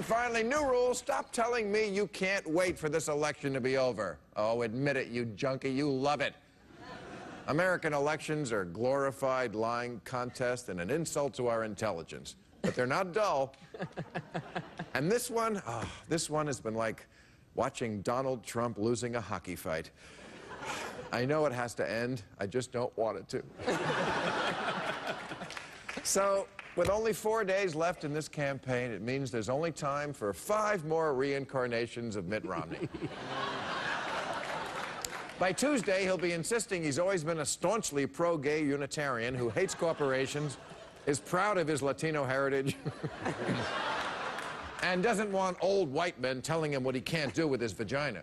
And finally, new rules. Stop telling me you can't wait for this election to be over. Oh, admit it, you junkie. You love it. American elections are glorified lying contests and an insult to our intelligence. But they're not dull. And this one has been like watching Donald Trump losing a hockey fight. I know it has to end. I just don't want it to. So, with only 4 days left in this campaign, it means there's only time for 5 more reincarnations of Mitt Romney. By Tuesday, he'll be insisting he's always been a staunchly pro-gay Unitarian who hates corporations, is proud of his Latino heritage, and doesn't want old white men telling him what he can't do with his vagina.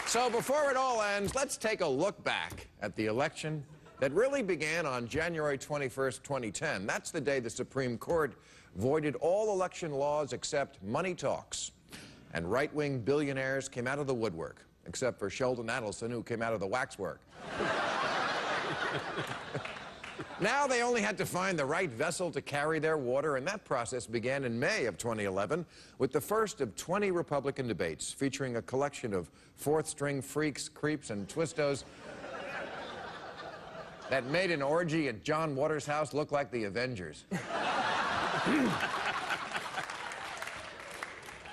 So before it all ends, let's take a look back at the election that really began on January 21st, 2010. That's the day the Supreme Court voided all election laws except money talks. And right-wing billionaires came out of the woodwork, except for Sheldon Adelson, who came out of the waxwork. Now they only had to find the right vessel to carry their water, and that process began in May of 2011 with the first of 20 Republican debates featuring a collection of fourth-string freaks, creeps, and twistos that made an orgy at John Waters' house look like the Avengers.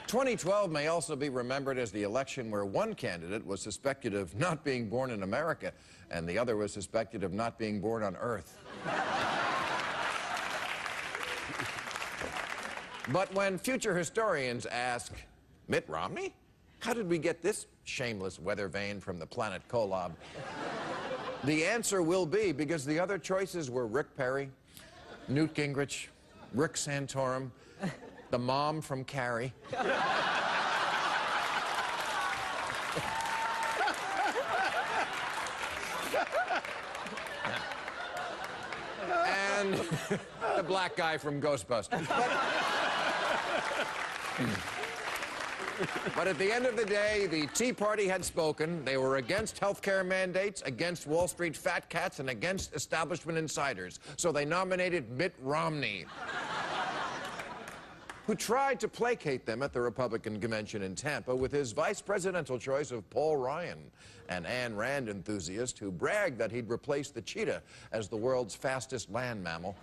2012 may also be remembered as the election where one candidate was suspected of not being born in America and the other was suspected of not being born on Earth. But when future historians ask, Mitt Romney? How did we get this shameless weather vane from the planet Kolob? The answer will be because the other choices were Rick Perry, Newt Gingrich, Rick Santorum, the mom from Carrie. And the black guy from Ghostbusters. But at the end of the day, the Tea Party had spoken. They were against health care mandates, against Wall Street fat cats, and against establishment insiders. So they nominated Mitt Romney, who tried to placate them at the Republican convention in Tampa with his vice presidential choice of Paul Ryan, an Ayn Rand enthusiast who bragged that he'd replaced the cheetah as the world's fastest land mammal.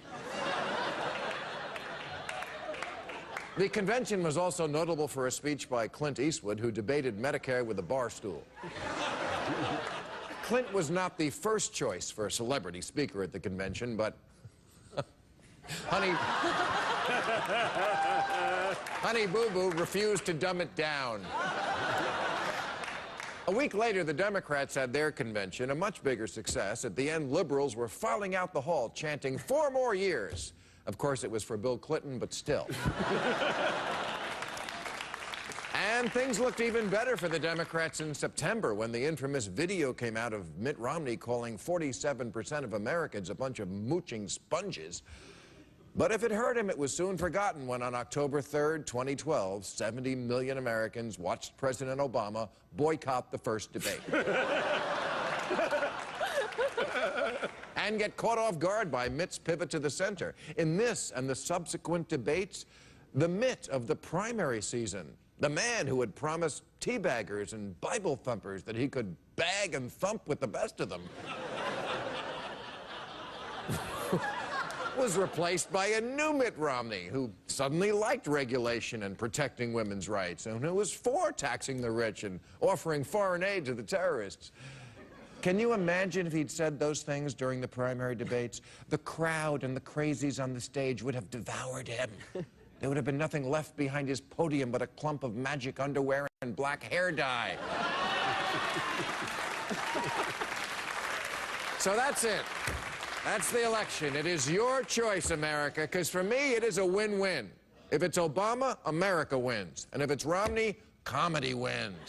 The convention was also notable for a speech by Clint Eastwood, who debated Medicare with a bar stool. Clint was not the first choice for a celebrity speaker at the convention, but Honey Boo Boo refused to dumb it down. A week later, the Democrats had their convention, a much bigger success. At the end, liberals were filing out the hall, chanting 4 more years. Of course, it was for Bill Clinton, but still. And things looked even better for the Democrats in September when the infamous video came out of Mitt Romney calling 47% of Americans a bunch of mooching sponges. But if it hurt him, it was soon forgotten when on October 3rd, 2012, 70 million Americans watched President Obama boycott the first debate. And get caught off guard by Mitt's pivot to the center. In this and the subsequent debates, the Mitt of the primary season, the man who had promised teabaggers and Bible thumpers that he could bag and thump with the best of them, was replaced by a new Mitt Romney who suddenly liked regulation and protecting women's rights and who was for taxing the rich and offering foreign aid to the terrorists. Can you imagine if he'd said those things during the primary debates? The crowd and the crazies on the stage would have devoured him. There would have been nothing left behind his podium but a clump of magic underwear and black hair dye. So that's it. That's the election. It is your choice, America, because for me, it is a win-win. If it's Obama, America wins. And if it's Romney, comedy wins.